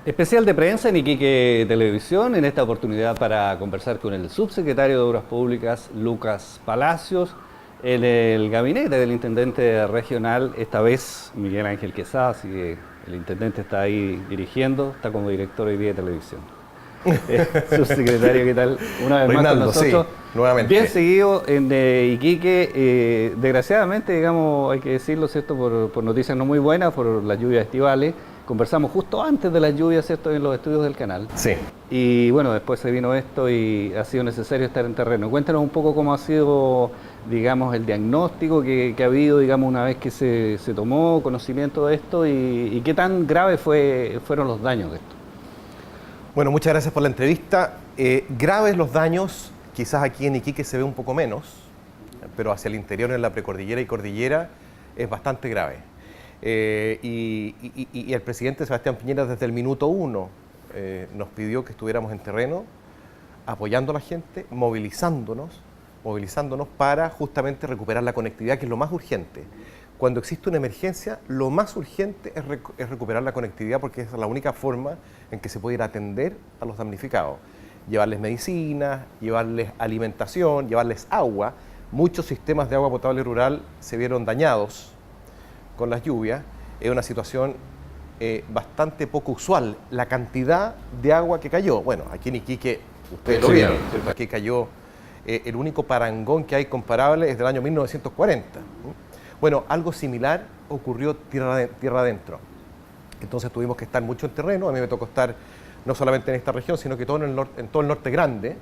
Especial de prensa en Iquique Televisión, en esta oportunidad para conversar con el subsecretario de Obras Públicas, Lucas Palacios, en el gabinete del intendente regional, esta vez Miguel Ángel Quesada, así que el intendente está ahí dirigiendo, está como director hoy día de televisión. Subsecretario, ¿qué tal? Una vez Reinaldo, más con nosotros. sí, nuevamente. Bien seguido en Iquique, desgraciadamente, digamos, hay que decirlo, ¿cierto? Por noticias no muy buenas, por las lluvias estivales. Conversamos justo antes de las lluvias, ¿cierto?, en los estudios del canal. Sí. Y bueno, después se vino esto y ha sido necesario estar en terreno. Cuéntanos un poco cómo ha sido, digamos, el diagnóstico que ha habido, digamos, una vez que se tomó conocimiento de esto y qué tan graves fueron los daños de esto. Bueno, muchas gracias por la entrevista. Graves los daños, quizás aquí en Iquique se ve un poco menos, pero hacia el interior, en la precordillera y cordillera, es bastante grave. Y el presidente Sebastián Piñera desde el minuto 1 nos pidió que estuviéramos en terreno, apoyando a la gente, movilizándonos para justamente recuperar la conectividad, que es lo más urgente. Cuando existe una emergencia, lo más urgente es recuperar la conectividad, porque esa es la única forma en que se puede ir a atender a los damnificados. Llevarles medicinas, llevarles alimentación, llevarles agua. Muchos sistemas de agua potable rural se vieron dañados con las lluvias. Es una situación bastante poco usual, la cantidad de agua que cayó. Bueno, aquí en Iquique, ustedes lo vieron, ¿cierto? Aquí cayó, el único parangón que hay comparable es del año 1940. Bueno, algo similar ocurrió tierra adentro. Entonces tuvimos que estar mucho en terreno. A mí me tocó estar no solamente en esta región, sino que en todo el norte grande.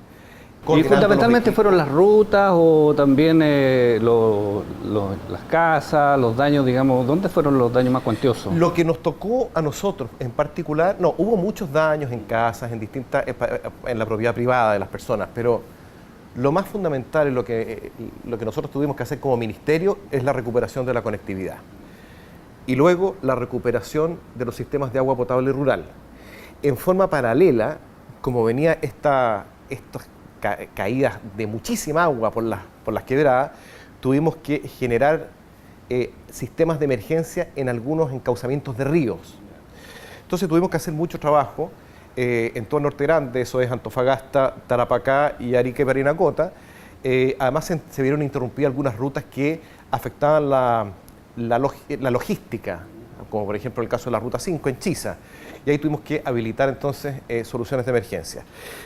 ¿Y fundamentalmente fueron las rutas o también las casas, los daños, digamos? ¿Dónde fueron los daños más cuantiosos? Lo que nos tocó a nosotros en particular, no, hubo muchos daños en casas, en la propiedad privada de las personas, pero lo más fundamental, lo que nosotros tuvimos que hacer como ministerio, es la recuperación de la conectividad. Y luego la recuperación de los sistemas de agua potable rural. En forma paralela, como venía estas caídas de muchísima agua por las quebradas, tuvimos que generar sistemas de emergencia en algunos encauzamientos de ríos. Entonces tuvimos que hacer mucho trabajo en todo el norte grande, eso es Antofagasta, Tarapacá y Arica y Parinacota. Además se vieron interrumpidas algunas rutas que afectaban la logística, como por ejemplo el caso de la Ruta 5 en Chiza. Y ahí tuvimos que habilitar entonces soluciones de emergencia.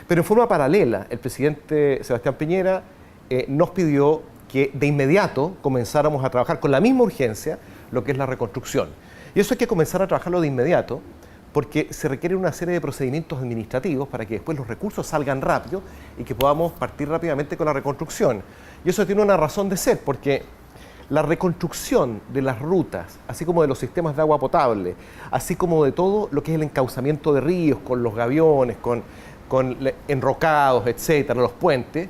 Pero en forma paralela, el presidente Sebastián Piñera nos pidió que de inmediato comenzáramos a trabajar con la misma urgencia lo que es la reconstrucción. Y eso hay que comenzar a trabajarlo de inmediato, porque se requiere una serie de procedimientos administrativos para que después los recursos salgan rápido y que podamos partir rápidamente con la reconstrucción. Y eso tiene una razón de ser, porque la reconstrucción de las rutas, así como de los sistemas de agua potable, así como de todo lo que es el encauzamiento de ríos, con los gaviones, con enrocados, etcétera, los puentes,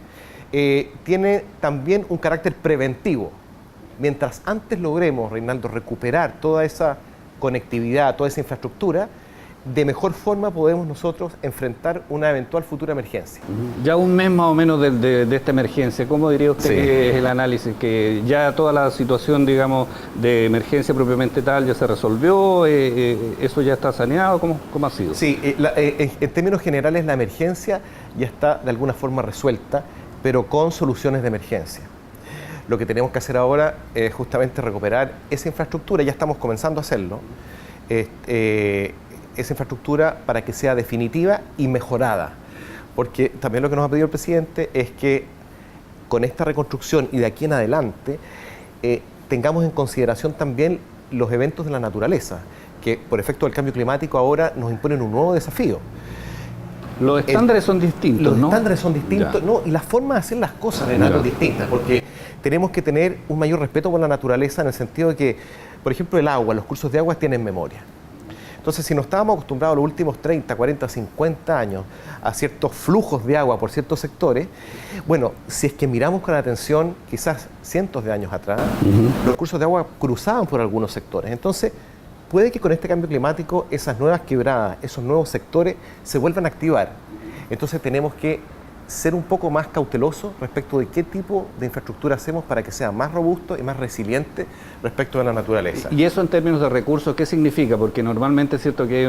tiene también un carácter preventivo. Mientras antes logremos, Reinaldo, recuperar toda esa conectividad, toda esa infraestructura, de mejor forma podemos nosotros enfrentar una eventual futura emergencia. Ya un mes más o menos de esta emergencia, ¿cómo diría usted que es el análisis? ¿Que ya toda la situación, digamos, de emergencia propiamente tal ya se resolvió? ¿Eso ya está saneado? ¿Cómo ha sido? Sí, en términos generales la emergencia ya está de alguna forma resuelta, pero con soluciones de emergencia. Lo que tenemos que hacer ahora es justamente recuperar esa infraestructura, ya estamos comenzando a hacerlo, esa infraestructura para que sea definitiva y mejorada. Porque también lo que nos ha pedido el presidente es que con esta reconstrucción y de aquí en adelante tengamos en consideración también los eventos de la naturaleza, que por efecto del cambio climático ahora nos imponen un nuevo desafío. Los estándares son distintos, ¿no? Los estándares son distintos, ¿no? Y la forma de hacer las cosas es distinta, porque tenemos que tener un mayor respeto por la naturaleza en el sentido de que, por ejemplo, el agua, los cursos de agua tienen memoria. Entonces, si no estábamos acostumbrados los últimos 30, 40, 50 años a ciertos flujos de agua por ciertos sectores, bueno, si es que miramos con atención quizás cientos de años atrás, los cursos de agua cruzaban por algunos sectores. Entonces, puede que con este cambio climático esas nuevas quebradas, esos nuevos sectores se vuelvan a activar. Entonces tenemos que ser un poco más cautelosos respecto de qué tipo de infraestructura hacemos para que sea más robusto y más resiliente respecto de la naturaleza. Y eso en términos de recursos, ¿qué significa? Porque normalmente es cierto que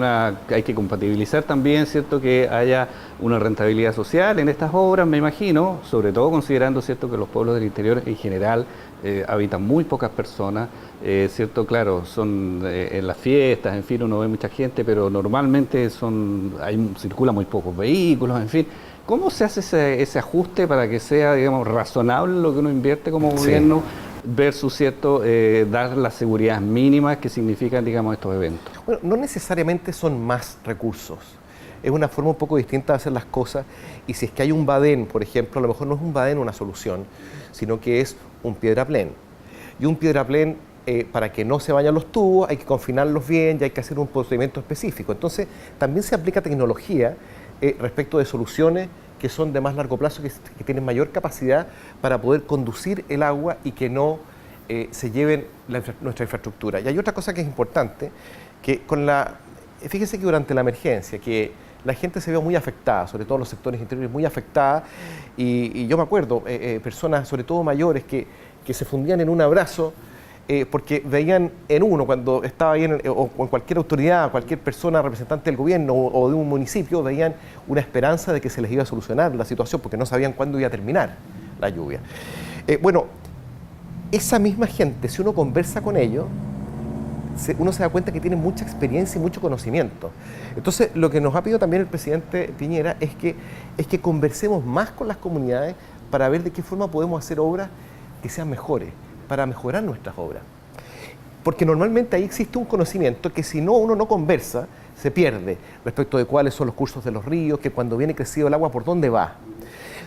hay que compatibilizar también, cierto que haya una rentabilidad social en estas obras, me imagino, sobre todo considerando cierto que los pueblos del interior en general habitan muy pocas personas, cierto, claro, son en las fiestas, en fin, uno ve mucha gente, pero normalmente circulan muy pocos vehículos, en fin. ¿Cómo se hace ese ajuste para que sea, digamos, razonable lo que uno invierte como gobierno versus, cierto, dar las seguridades mínimas que significan, digamos, estos eventos? Bueno, no necesariamente son más recursos. Es una forma un poco distinta de hacer las cosas, y si es que hay un badén, por ejemplo, a lo mejor no es un badén una solución, sino que es un piedraplén. Y un piedraplén, para que no se vayan los tubos, hay que confinarlos bien y hay que hacer un procedimiento específico. Entonces, también se aplica tecnología respecto de soluciones que son de más largo plazo, que tienen mayor capacidad para poder conducir el agua y que no se lleven nuestra infraestructura. Y hay otra cosa que es importante, que fíjese que durante la emergencia, que la gente se vio muy afectada, sobre todo los sectores interiores muy afectada, y yo me acuerdo, personas sobre todo mayores que se fundían en un abrazo, porque veían en uno, cuando estaba ahí o en cualquier autoridad, cualquier persona representante del gobierno o de un municipio, veían una esperanza de que se les iba a solucionar la situación, porque no sabían cuándo iba a terminar la lluvia. Bueno, esa misma gente, si uno conversa con ellos, uno se da cuenta que tienen mucha experiencia y mucho conocimiento. Entonces, lo que nos ha pedido también el presidente Piñera es que conversemos más con las comunidades para ver de qué forma podemos hacer obras que sean mejores, para mejorar nuestras obras. Porque normalmente ahí existe un conocimiento que si no uno no conversa, se pierde respecto de cuáles son los cursos de los ríos, que cuando viene crecido el agua, por dónde va,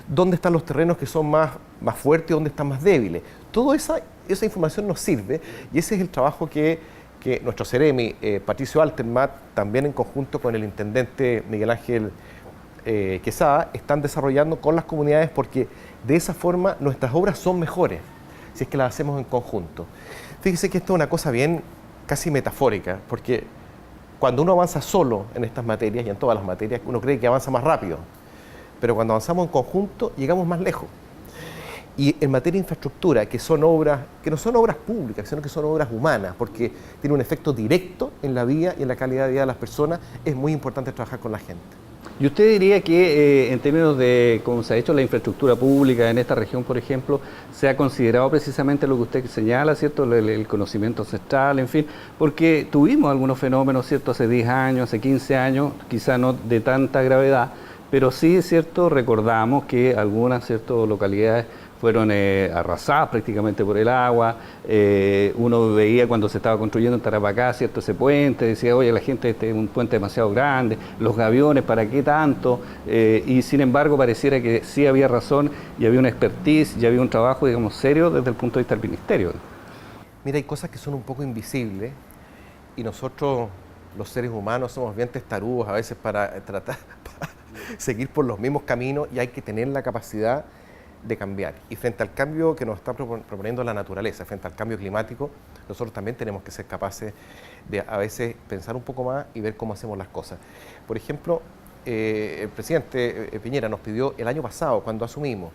dónde están los terrenos que son más fuertes y dónde están más débiles. Toda esa información nos sirve, y ese es el trabajo que nuestro Ceremi, Patricio Altermat, también en conjunto con el intendente Miguel Ángel Quesada, están desarrollando con las comunidades, porque de esa forma nuestras obras son mejores si es que las hacemos en conjunto. Fíjese que esto es una cosa bien casi metafórica, porque cuando uno avanza solo en estas materias y en todas las materias, uno cree que avanza más rápido, pero cuando avanzamos en conjunto llegamos más lejos. Y en materia de infraestructura, que son obras, que no son obras públicas, sino que son obras humanas, porque tiene un efecto directo en la vida y en la calidad de vida de las personas, es muy importante trabajar con la gente. ¿Y usted diría que en términos de cómo se ha hecho la infraestructura pública en esta región, por ejemplo, se ha considerado precisamente lo que usted señala, ¿cierto? El conocimiento ancestral, en fin, porque tuvimos algunos fenómenos, ¿cierto? Hace 10 años, hace 15 años, quizá no de tanta gravedad, pero sí, ¿cierto? Recordamos que algunas, ¿cierto? Localidades fueron arrasadas prácticamente por el agua. Uno veía cuando se estaba construyendo en Tarapacá, ¿cierto? Ese puente, decía, oye, la gente, este es un puente demasiado grande, los gaviones, ¿para qué tanto? Y sin embargo pareciera que sí había razón y había una expertise y había un trabajo, digamos, serio desde el punto de vista del ministerio. Mira, hay cosas que son un poco invisibles y nosotros, los seres humanos, somos bien testarudos a veces para tratar de seguir por los mismos caminos, y hay que tener la capacidad de cambiar. Y frente al cambio que nos está proponiendo la naturaleza, frente al cambio climático, nosotros también tenemos que ser capaces de a veces pensar un poco más y ver cómo hacemos las cosas. Por ejemplo, el presidente Piñera nos pidió el año pasado, cuando asumimos,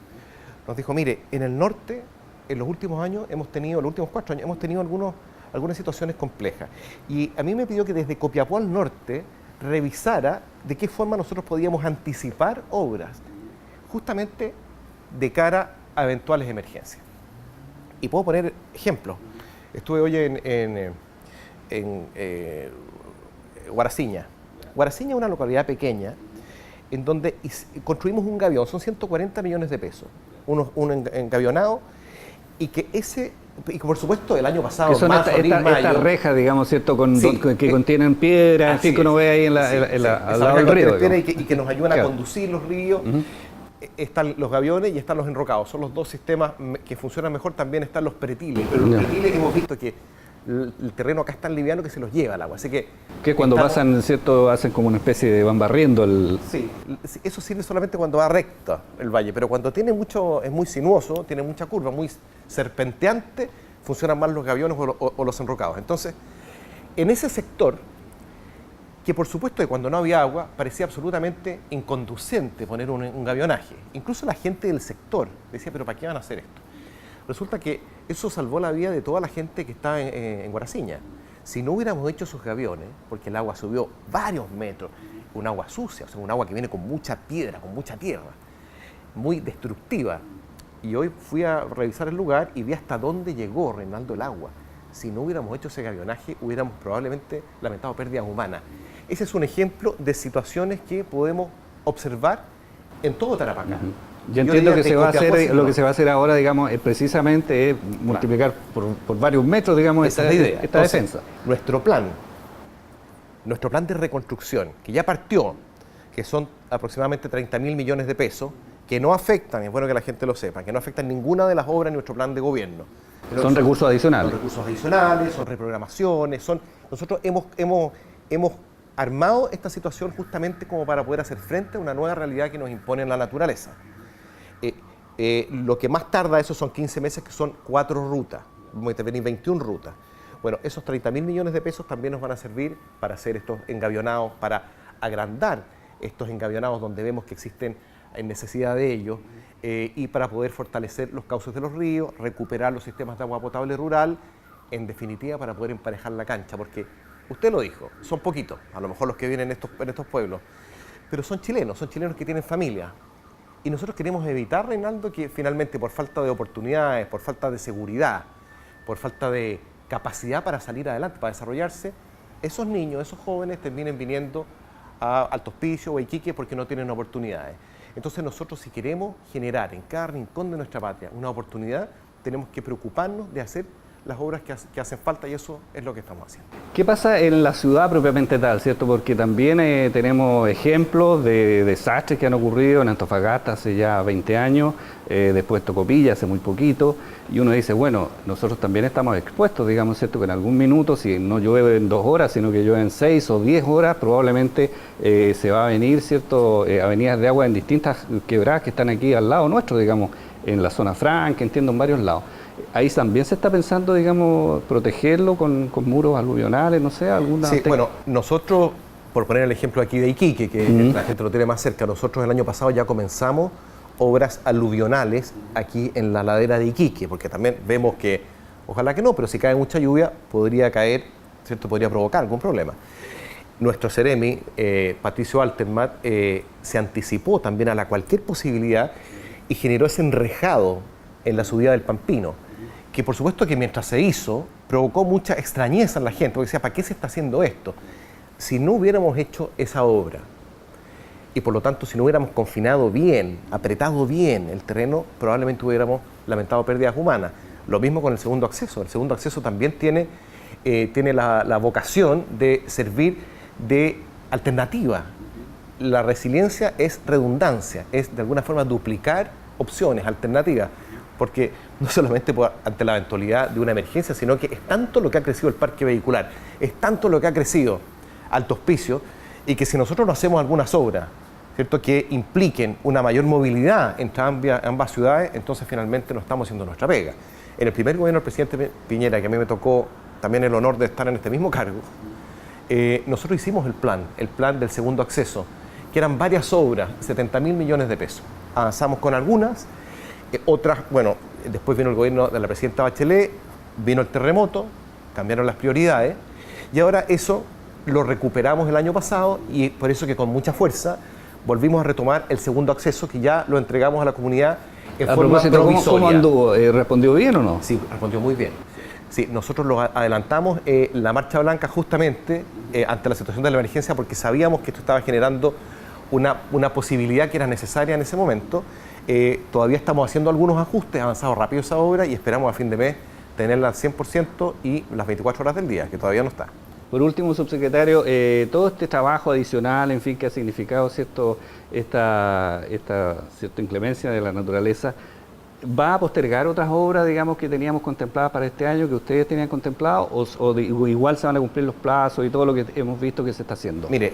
nos dijo, mire, en el norte, en los últimos años, los últimos 4 años, hemos tenido algunas situaciones complejas. Y a mí me pidió que desde Copiapó al norte revisara de qué forma nosotros podíamos anticipar obras, justamente de cara a eventuales emergencias. Y puedo poner ejemplos. Estuve hoy en Guaraciña. Guaraciña es una localidad pequeña en donde construimos un gavión, son 140 millones de pesos, un engavionado, y que por supuesto el año pasado, estas rejas, digamos, ¿cierto? Que contienen piedra, en fin, que uno ve ahí al lado del río. Y que nos ayudan a conducir los ríos. Están los gaviones y están los enrocados. Son los dos sistemas que funcionan mejor. También están los pretiles. Pero los pretiles hemos visto que el terreno acá es tan liviano que se los lleva el agua. Así que cuando pasan, ¿cierto? Hacen como una especie de van barriendo el... Sí, eso sirve solamente cuando va recta el valle, pero cuando es muy sinuoso, tiene mucha curva, muy serpenteante, funcionan más los gaviones o los enrocados. Entonces, en ese sector, que por supuesto que cuando no había agua parecía absolutamente inconducente poner un gavionaje. Incluso la gente del sector decía, pero ¿para qué van a hacer esto? Resulta que eso salvó la vida de toda la gente que estaba en Guaraciña. Si no hubiéramos hecho esos gaviones, porque el agua subió varios metros, un agua sucia, o sea, un agua que viene con mucha piedra, con mucha tierra, muy destructiva. Y hoy fui a revisar el lugar y vi hasta dónde llegó, Reinaldo, el agua. Si no hubiéramos hecho ese gavionaje, hubiéramos probablemente lamentado pérdidas humanas. Ese es un ejemplo de situaciones que podemos observar en todo Tarapacá. Yo entiendo que se va a hacer, lo que se va a hacer ahora, digamos, es precisamente multiplicar por varios metros, digamos, esta defensa. Nuestro plan de reconstrucción, que ya partió, que son aproximadamente 30.000 millones de pesos, que no afectan, es bueno que la gente lo sepa, que no afectan ninguna de las obras de nuestro plan de gobierno. Son recursos adicionales. Son recursos adicionales, son reprogramaciones, nosotros hemos armado esta situación justamente como para poder hacer frente a una nueva realidad que nos impone la naturaleza. Lo que más tarda eso son 15 meses, que son 4 rutas, vamos a intervenir 21 rutas. Bueno, esos 30.000 millones de pesos también nos van a servir para hacer estos engavionados, para agrandar estos engavionados donde vemos que existen necesidad de ellos, y para poder fortalecer los cauces de los ríos, recuperar los sistemas de agua potable rural, en definitiva para poder emparejar la cancha, porque usted lo dijo, son poquitos, a lo mejor los que vienen en estos pueblos, pero son chilenos que tienen familia. Y nosotros queremos evitar, Reinaldo, que finalmente por falta de oportunidades, por falta de seguridad, por falta de capacidad para salir adelante, para desarrollarse, esos niños, esos jóvenes terminen viniendo a Alto Hospicio o a Iquique porque no tienen oportunidades. Entonces nosotros, si queremos generar en cada rincón de nuestra patria una oportunidad, tenemos que preocuparnos de hacer las obras que hacen falta, y eso es lo que estamos haciendo. ¿Qué pasa en la ciudad propiamente tal, cierto? Porque también tenemos ejemplos de desastres que han ocurrido en Antofagasta hace ya 20 años, después Tocopilla hace muy poquito, y uno dice, bueno, nosotros también estamos expuestos, digamos, cierto, que en algún minuto, si no llueve en 2 horas, sino que llueve en 6 o 10 horas, probablemente se va a venir, cierto, avenidas de agua en distintas quebradas que están aquí al lado nuestro, digamos, en la zona franca, entiendo, en varios lados. Ahí también se está pensando, digamos, protegerlo con muros aluvionales, no sé, alguna... Sí, bueno, nosotros, por poner el ejemplo aquí de Iquique, que la gente lo tiene más cerca, nosotros el año pasado ya comenzamos obras aluvionales aquí en la ladera de Iquique, porque también vemos que, ojalá que no, pero si cae mucha lluvia, podría caer, ¿cierto? Podría provocar algún problema. Nuestro Ceremi, Patricio Altermat, se anticipó también a cualquier posibilidad y generó ese enrejado en la subida del Pampino, que por supuesto que mientras se hizo, provocó mucha extrañeza en la gente, porque decía, ¿para qué se está haciendo esto? Si no hubiéramos hecho esa obra, y por lo tanto si no hubiéramos confinado bien, apretado bien el terreno, probablemente hubiéramos lamentado pérdidas humanas. Lo mismo con el segundo acceso. El segundo acceso también tiene la vocación de servir de alternativa. La resiliencia es redundancia, es de alguna forma duplicar opciones, alternativas, porque no solamente ante la eventualidad de una emergencia, sino que es tanto lo que ha crecido el parque vehicular, es tanto lo que ha crecido Alto Hospicio, y que si nosotros no hacemos algunas obras, ¿cierto?, que impliquen una mayor movilidad entre ambas ciudades, entonces finalmente no estamos haciendo nuestra pega. En el primer gobierno del presidente Piñera, que a mí me tocó también el honor de estar en este mismo cargo, nosotros hicimos el plan del segundo acceso, que eran varias obras, 70.000 millones de pesos. Avanzamos con algunas, otras, bueno, después vino el gobierno de la presidenta Bachelet, vino el terremoto, cambiaron las prioridades, y ahora eso lo recuperamos el año pasado, y por eso que con mucha fuerza volvimos a retomar el segundo acceso, que ya lo entregamos a la comunidad en forma provisoria. ¿Cómo anduvo? ¿Respondió bien o no? Sí, respondió muy bien. Sí, nosotros lo adelantamos la Marcha Blanca justamente ante la situación de la emergencia, porque sabíamos que esto estaba generando una posibilidad que era necesaria en ese momento. Todavía estamos haciendo algunos ajustes, ha avanzado rápido esa obra y esperamos a fin de mes tenerla al 100% y las 24 horas del día, que todavía no está. Por último, subsecretario, todo este trabajo adicional, en fin, que ha significado esta cierta inclemencia de la naturaleza, ¿va a postergar otras obras, digamos, que teníamos contempladas para este año, que ustedes tenían contemplado, o igual se van a cumplir los plazos y todo lo que hemos visto que se está haciendo? Mire,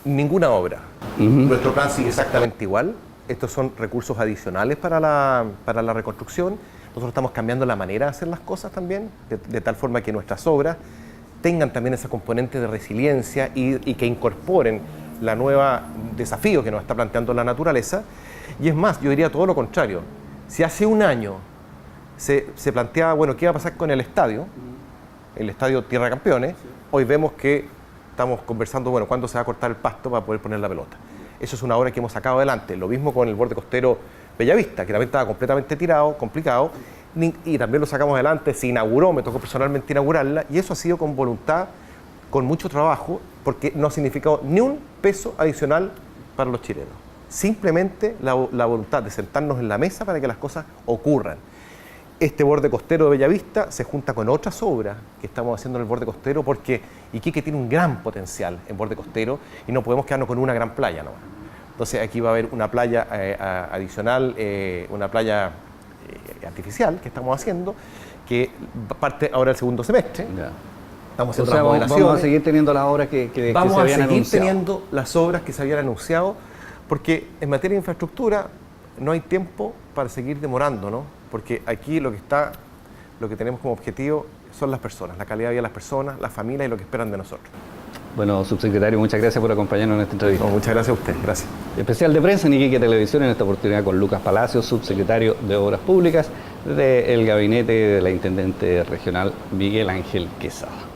ninguna obra. Nuestro plan sigue exactamente igual. Estos son recursos adicionales para la reconstrucción. Nosotros estamos cambiando la manera de hacer las cosas también, de tal forma que nuestras obras tengan también esa componente de resiliencia y que incorporen la nueva desafío que nos está planteando la naturaleza. Y es más, yo diría todo lo contrario. Si hace un año se planteaba, bueno, ¿qué iba a pasar con el estadio Tierra Campeones? Hoy vemos que estamos conversando, bueno, ¿cuándo se va a cortar el pasto para poder poner la pelota? Eso es una obra que hemos sacado adelante. Lo mismo con el borde costero Bellavista, que también estaba completamente tirado, complicado, y también lo sacamos adelante, se inauguró, me tocó personalmente inaugurarla, y eso ha sido con voluntad, con mucho trabajo, porque no ha significado ni un peso adicional para los chilenos. Simplemente la voluntad de sentarnos en la mesa para que las cosas ocurran. Este borde costero de Bellavista se junta con otras obras que estamos haciendo en el borde costero, porque Iquique tiene un gran potencial en borde costero y no podemos quedarnos con una gran playa nomás. Entonces aquí va a haber una playa adicional, una playa artificial que estamos haciendo, que parte ahora el segundo semestre. Ya. Estamos haciendo O sea, las modelaciones. vamos a seguir teniendo las obras que se habían anunciado. Vamos a seguir teniendo las obras que se habían anunciado, porque en materia de infraestructura no hay tiempo para seguir demorando, ¿no? Porque aquí lo que tenemos como objetivo son las personas, la calidad de vida de las personas, las familias y lo que esperan de nosotros. Bueno, subsecretario, muchas gracias por acompañarnos en esta entrevista. No, muchas gracias a usted, gracias. Especial de prensa en Iquique Televisión, en esta oportunidad con Lucas Palacios, subsecretario de Obras Públicas del gabinete de la Intendente Regional Miguel Ángel Quesada.